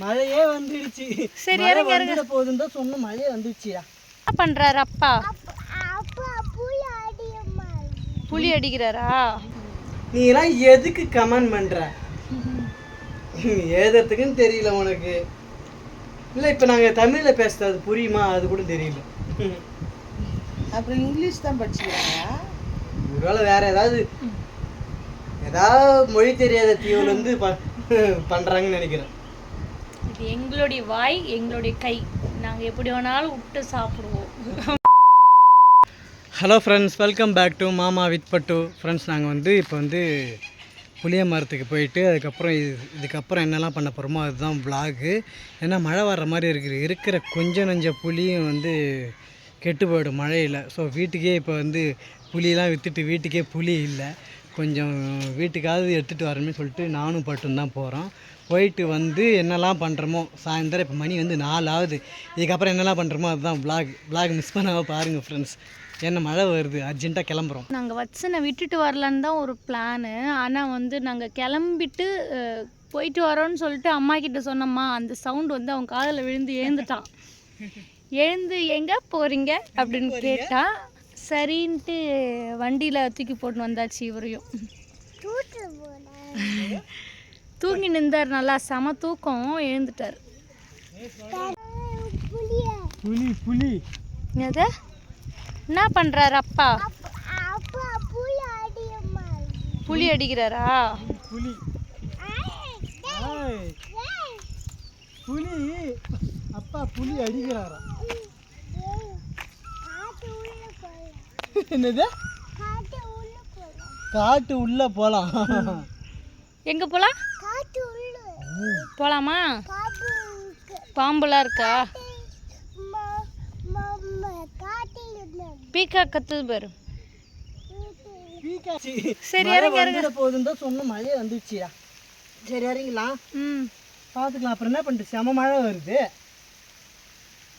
மழையே வந்துடுச்சு. சரி இறங்க இறங்க போதும் தான் சொன்ன மழையே வந்துடுச்சியா. என்ன பண்றாரு அப்பா? புலி அடிக்கிறாரா? நீ எல்லாம் எதுக்கு கமெண்ட் பண்ற? ஏதத்துக்குன்னு தெரியல உனக்கு. இல்லை இப்போ நாங்கள் தமிழில் பேசுறது அது புரியுமா அது கூட தெரியல. அப்புறம் இங்கிலீஷ் தான் படிச்சுக்கிறாங்க. ஒருவேளை வேற ஏதாவது மொழி தெரியாத தீவுலேருந்து பண்ணுறாங்கன்னு நினைக்கிறேன். இது எங்களுடைய வாய் எங்களுடைய கை, நாங்கள் எப்படி வேணாலும் விட்டு சாப்பிடுவோம். Hello friends, welcome back to மாமா வித் பட்டு. ஃப்ரெண்ட்ஸ், நாங்கள் இப்போ புளிய மரத்துக்கு போயிட்டு அதுக்கப்புறம் இதுக்கப்புறம் என்னெல்லாம் பண்ண போகிறோமோ அதுதான் விலாகு. ஏன்னா மழை வர்ற மாதிரி இருக்கிற கொஞ்சம் நஞ்ச புளியும் கெட்டு போயிடும் மழையில். ஸோ வீட்டுக்கே இப்போ புளியெல்லாம் விற்றுட்டு வீட்டுக்கே புளி இல்லை, கொஞ்சம் வீட்டுக்காவது எடுத்துகிட்டு வரணும்னு சொல்லிட்டு நானும் பட்டும் தான் போகிறோம். போயிட்டு என்னெல்லாம் பண்ணுறோமோ சாயந்தரம் இப்போ மணி 4 ஆகுது. இதுக்கப்புறம் என்னெல்லாம் பண்ணுறோமோ அதுதான் விலாக் மிஸ் பண்ணாமல் பாருங்கள் ஃப்ரெண்ட்ஸ். என்ன மழை வருது, அர்ஜென்ட்டாக கிளம்புறோம். நாங்கள் வச்சனை விட்டுட்டு வரலான்னு தான் ஒரு பிளானு. ஆனால் நாங்கள் கிளம்பிட்டு போயிட்டு வரோன்னு சொல்லிட்டு அம்மா கிட்ட சொன்னோம்மா, அந்த சவுண்டு அவங்க காதில் விழுந்து எழுந்துட்டான். எழுந்து எங்கே போகிறீங்க அப்படின்னு கேட்டான். சரின்ட்டு வண்டியில் தூக்கி போட்டு வந்தாச்சு. இவரையும் தூங்கி நின்றார், நல்லா செம தூக்கம், எழுந்துட்டார். புலி எது என்ன பண்ணுறாரு அப்பா? புலி அடிக்கிறாரா? புலி அப்பா புலி அடிக்கிறாரா? என்னது? காட்டு உள்ள போலாம். எங்க போலாம்? போலாமா? பாம்புலாம் இருக்கா? பீக்கா கத்துது பாரு. சரி இறங்க இறங்க போதும் தான் சொன்ன மழையே வந்துடுச்சியா. சரி இறங்கலாம். பார்த்துக்கலாம். அப்புறம் என்ன பண்ணிட்டு செம மழை வருது.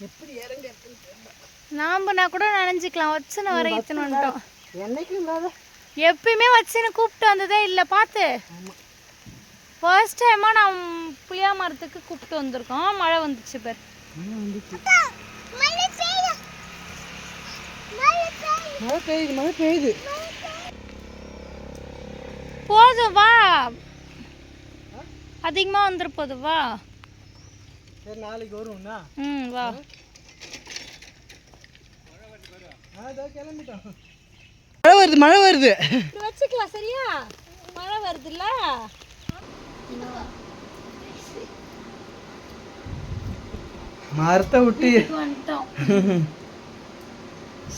எப்படி இறங்க நாம கூட நினைஞ்சிக்கலாம். வச்சுன்னு வர இத்தனை வந்துட்டோம். என்னைக்கும் எப்பயுமே வச்சுன்னு கூப்பிட்டு வந்ததே இல்லை. பார்த்து ஃபர்ஸ்ட் டைமாக நான் புளியா மரத்துக்கு கூப்பிட்டு வந்திருக்கோம். மழை வந்துச்சு பாரு. மழை பெய்யுது. போதும் வா, அதிகமாக வந்துரு. போதும் வா. சரி நாளைக்கு வருவோம்னா. வா. மழை வருது. வச்சுக்கலாம். சரியா? மழை வருதுல்ல. மரத்தை விட்டு வந்துட்டோம்.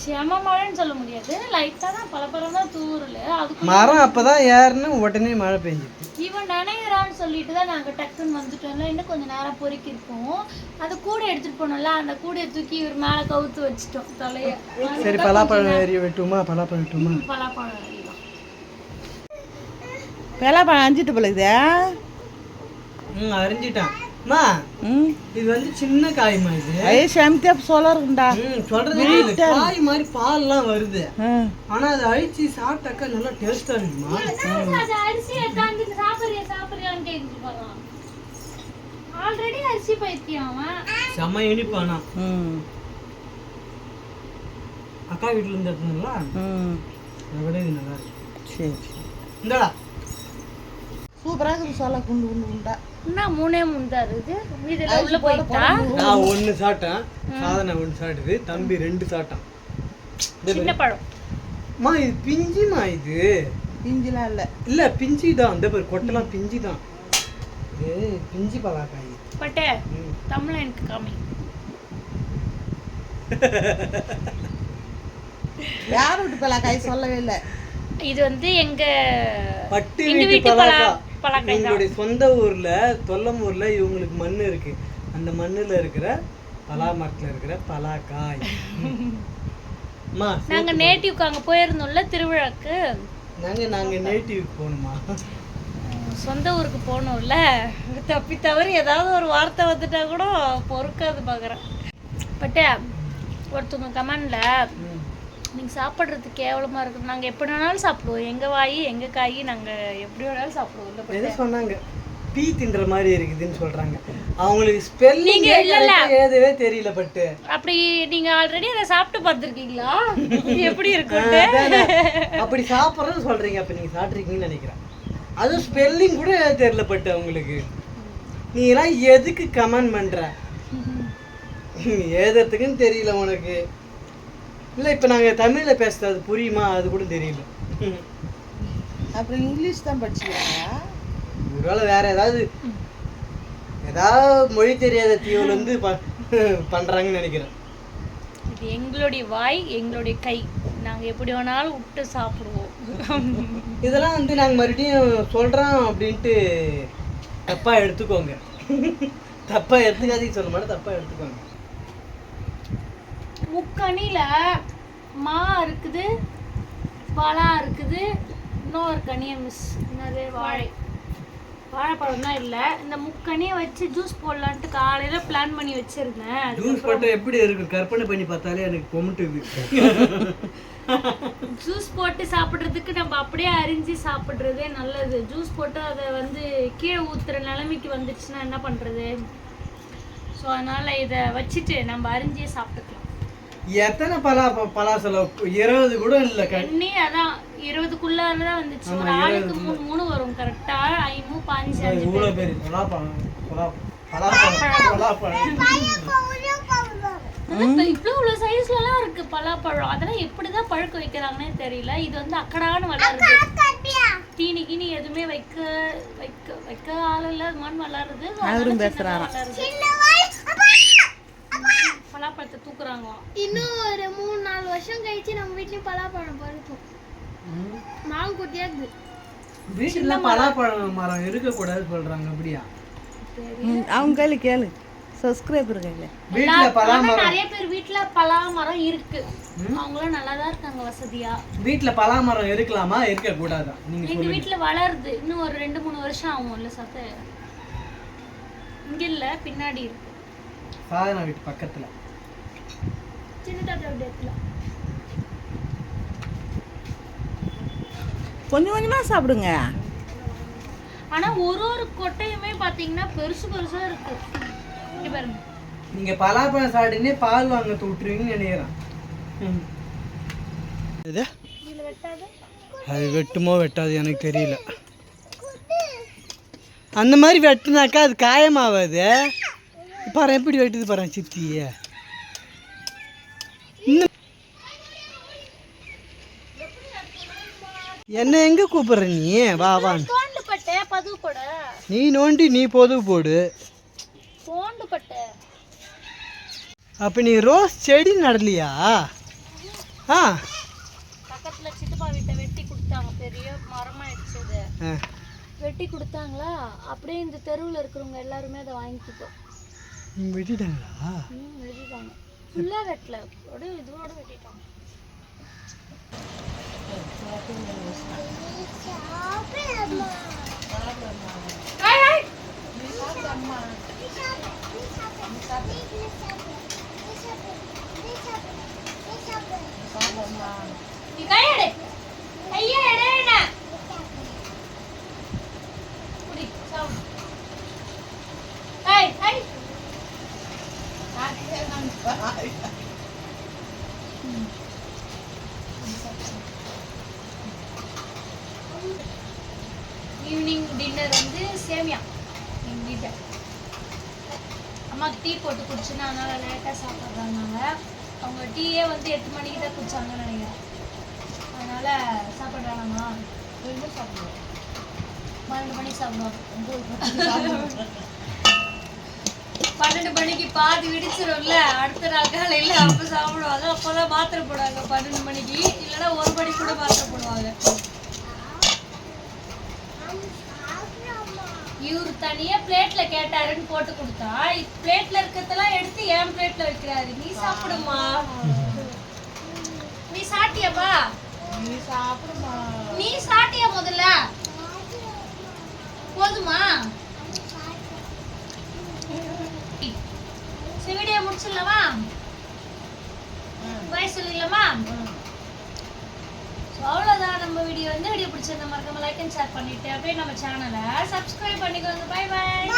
செம மழைன்னு சொல்ல முடியாது, லைட்டாக தான் பலப்பரம் தான் தூரல். அதுக்கு மரம் அப்பதான் ஏறுன்னு உடனே மழை பெஞ்சிது. இவன் நினைக்கிறான்னு சொல்லிட்டு தான் நாங்கள் டக்குன்னு வந்துட்டோம்ல. இன்னும் கொஞ்சம் நேரம் பொறுக்கிருப்போம். அது கூடை எடுத்துட்டு போனோம்ல, அந்த கூடையை தூக்கி இவர் மேலே கவுத்து வச்சுட்டோம் தலையை. சரி பலாப்பழம் ஏறி வெட்டுமா? பலாப்பழம் வெட்டுமா? பலாப்பழம் ஏறிடலாம். பலாப்பழம் அஞ்சிட்டு போலக்குதே. அரிஞ்சிட்டான். இது சின்ன காய்மா. இது சமத்தியா சொல்லுண்டா சொல்றது காய் மாதிரி பால்லாம் வருது. ஆனா அது அழிச்சு சாப்பிட்டாக்கா நல்லா டேஸ்டா இருக்குமா? ஆல்ரெடி அரிசி பைத்தியம் செம்ம இனிப்பானா. அக்கா வீட்டுல இருந்து எடுத்துங்களா? விட இது நல்லா இருக்கு. சரி இந்தடா சூப்பரா இருக்கு. சொல்ல குண்டு குண்டு குண்டா இன்னும் 3 தான் இருக்குது. வீடெல்லாம் உள்ள போயிட்டா. நான் 1 சாப்பிட்டேன், சாதனை 1 சாப்பிட்டது, தம்பி 2 சாப்பிட்டான். சின்ன பழம் மா. இது பிஞ்சுமா? இது பிஞ்சுலாம் இல்ல பிஞ்சு தான். இந்த பேர் கொட்டெல்லாம் பிஞ்சு தான். இது பிஞ்சு பலாக்காய். பட்டே தமிழ் எனக்கு காமி. யார் வீட்டு பலாக்காய் சொல்லவே இல்லை. இது எங்க பட்டு வீட்டு வீட்டு பலாக்காய். பலாக்காய் எங்களுடைய சொந்த ஊர்ல தொல்லமூர்ல இவங்களுக்கு மண்ணு இருக்கு. அந்த மண்ணுல இருக்கிற பலா மரத்துல இருக்கிற பலாக்காய். நாங்க நேட்டிவ்க்கு அங்க போயிருந்தோம்ல திருவிழாக்கு. நாங்க நேட்டிவ்க்கு போகணுமா? சொந்த ஊருக்கு போகணும்ல. தப்பி தவறி ஏதாவது ஒரு வார்த்தை வந்துட்டா கூட பொறுக்காது பார்க்குறேன். பட்டே ஒருத்தவங்க கமெண்ட்ல நீங்கள் சாப்பிட்றதுக்கு கேவலமாக இருக்குது, நாங்கள் எப்படி வேணாலும் சாப்பிடுவோம், எங்கள் வாய் எங்கள் காய் நாங்கள் எப்படி வேணாலும் சாப்பிடுவோம். சொன்னாங்க பீ தின்ற மாதிரி இருக்குதுன்னு சொல்றாங்க. அவங்களுக்கு ஸ்பெல்லிங் ஏதவே தெரியல. பட்டு அப்படி நீங்க ஆல்ரெடி அதை சாப்பிட்டு பார்த்துருக்கீங்களா எப்படி இருக்குன்னு? அப்படி சாப்பிட்றது சொல்றீங்க. அப்ப நீங்க சாப்பிட்ருக்கீங்கன்னு நினைக்கிறேன். அதுவும் ஸ்பெல்லிங் கூட தெரியல. பட்டு அவங்களுக்கு நீ எல்லாம் எதுக்கு கமெண்ட் பண்ற? எழுதுறதுக்குன்னு தெரியல உனக்கு. இல்லை இப்போ நாங்கள் தமிழில் பேசுறது அது புரியுமா? அது கூட தெரியல. அப்புறம் இங்கிலீஷ் தான் படிச்சுக்கிறாங்க. ஒருவேளை வேற ஏதாவது மொழி தெரியாத தீவில் வந்து பண்ணுறாங்கன்னு நினைக்கிறேன். இது எங்களுடைய வாய், எங்களுடைய கை, நாங்கள் எப்படி வேணாலும் விட்டு சாப்பிடுவோம். இதெல்லாம் வந்து நாங்கள் மறுபடியும் சொல்கிறோம் அப்படின்ட்டு தப்பாக எடுத்துக்கோங்க. தப்பாக எடுத்துக்காதீங்க சொல்ல மாட்டேன், தப்பாக எடுத்துக்கோங்க. முக்கணியில் மா இருக்குது, பலா இருக்குது, இன்னொரு கனியை மிஸ் என்னது வாழைப்பழம் தான் இல்லை. இந்த முக்கனியை வச்சு ஜூஸ் போடலான்ட்டு காலையில் பிளான் பண்ணி வச்சுருந்தேன். ஜூஸ் போட்டால் எப்படி இருக்கும்? கற்பனை பண்ணி பார்த்தாலே எனக்கு கொமுட்டுது. ஜூஸ் போட்டு சாப்பிட்றதுக்கு நம்ம அப்படியே அரிஞ்சு சாப்பிட்றதே நல்லது. ஜூஸ் போட்டு அதை வந்து கீழே ஊற்றுற நிலைமைக்கு வந்துடுச்சுன்னா என்ன பண்ணுறது? ஸோ அதனால் இதை வச்சுட்டு நம்ம அரிஞ்சே சாப்பிட்டுக்கலாம். எத்தனை பலாசலம்? 20 கூட இல்லை கண்ணி. அதான் 20க்குள்ளார தான் வந்துச்சு. ஒரு ஆளுக்கு 3 வரும் கரெக்டா. 5 5 இவ்வளோ பேர் இவ்வளோ சைஸ்லாம் இருக்கு பலாப்பழம். அதெல்லாம் எப்படிதான் பழுக்க வைக்கிறாங்கன்னே தெரியல. இது வந்து அக்கடான்னு வளருது. தீனி கீனி எதுவுமே வைக்க ஆள் இல்ல. மண் வளருது. பலாப்பழத்தை தூக்குறாங்க. இன்னும் ஒரு 3-4 வருஷம் கழிச்சு நம்ம வீட்லயும் பலாப்பழம் பழுக்கும். மாவு குட்டியா இருக்குது. வீட்டுல பலாப்பழம் மரம் இருக்கக்கூடாது சொல்றாங்க. அப்படியா? அவங்க கையில கேளு, சப்ஸ்கிரைபர் கையில. வீட்டுல பலாமரம் நிறைய பேர் வீட்டுல பலாமரம் இருக்கு. அவங்களும் நல்லா தான் இருக்காங்க வசதியா. வீட்டுல பலாமரம் இருக்கலாமா இருக்க கூடாதா? நீங்க எங்க வீட்டுல வளருது. இன்னும் ஒரு 2-3 வருஷம் ஆகும். இல்ல சத்த இங்க இல்ல, பின்னாடி இருக்கு. சாதனா வீட்டு பக்கத்துல கொஞ்சம் கொஞ்சமா சாப்பிடுங்க. ஆனா ஒரு கொட்டையுமே பாத்தீங்கன்னா பெருசா இருக்கு. இங்க பாருங்க. நீங்க பலாப்பழம் சாப்பிட்டுனே பால் வாங்க விட்டுருவீங்கன்னு நினைக்கிறேன். அது வெட்டுமோ வெட்டாது எனக்கு தெரியல. அந்த மாதிரி வெட்டுனாக்கா அது காயமாவாது. பாரு எப்படி வெட்டுது பாரு சித்திய. என்ன எங்க கூப்பிடுற நீ? வா வா. நீ நோண்டி நீ பொதுவு போடு. அப்ப நீ ரோஸ் செடி நடலையா? பக்கத்துல சித்தப்பா வீட்டை வெட்டி கொடுத்தாங்க. பெரிய மரமாயிடுச்சு. வெட்டி கொடுத்தாங்களா, அப்படியே இந்த தெருவில் இருக்கிறவங்க எல்லாருமே அதை வாங்கிக்கிட்டோம். வெட்டிட்டாங்களா? வெட்டிட்டாங்க. ஃபுல்லாக வெட்டல, அப்படியே இதோட வெட்டிட்டாங்க. ஈவினிங் டின்னர் வந்து சேமியா. எங்கள் வீட்டை அம்மாவுக்கு டீ போட்டு குடிச்சுன்னா அதனால லேட்டாக சாப்பிட்றாங்க. அவங்க டீயே வந்து 8 மணிக்கு தான் குடிச்சாங்கன்னு நினைக்கிறேன். அதனால் சாப்பிட்றாங்கம்மா. 12 மணிக்கு சாப்பிடுவாங்க. 12 மணிக்கு பாதி விடிச்சிடும்ல, அடுத்த நாள் காலையில் அப்போ சாப்பிடுவாங்க. அப்போ தான் மாத்திரை போடுவாங்க 12 மணிக்கு. இல்லைன்னா 1 மணிக்கு கூட மாத்திரை போடுவாங்க. இவரு தனியா பிளேட்ல கேட்டாருன்னு போட்டு கொடுத்தா, பிளேட்ல இருக்கிறதெல்லாம் எடுத்து என் பிளேட்ல வைக்கிறாரு. நீ சாப்பிடுமா? நீ சாப்பிட்டியாப்பா? நீ சாப்பிட்டியா? முதல்ல போதுமா? வீடியோ முடிச்சிடலாமா? பாய் சொல்லிடலாமா? அவ்வளோதான் நம்ம வீடியோ. இந்த வீடியோ பிடிச்சிருந்தா மறக்காம லைக் அண்ட் ஷேர் பண்ணிட்டு அப்படியே நம்ம சேனலை சப்ஸ்கிரைப் பண்ணிக்கோங்க. Bye bye.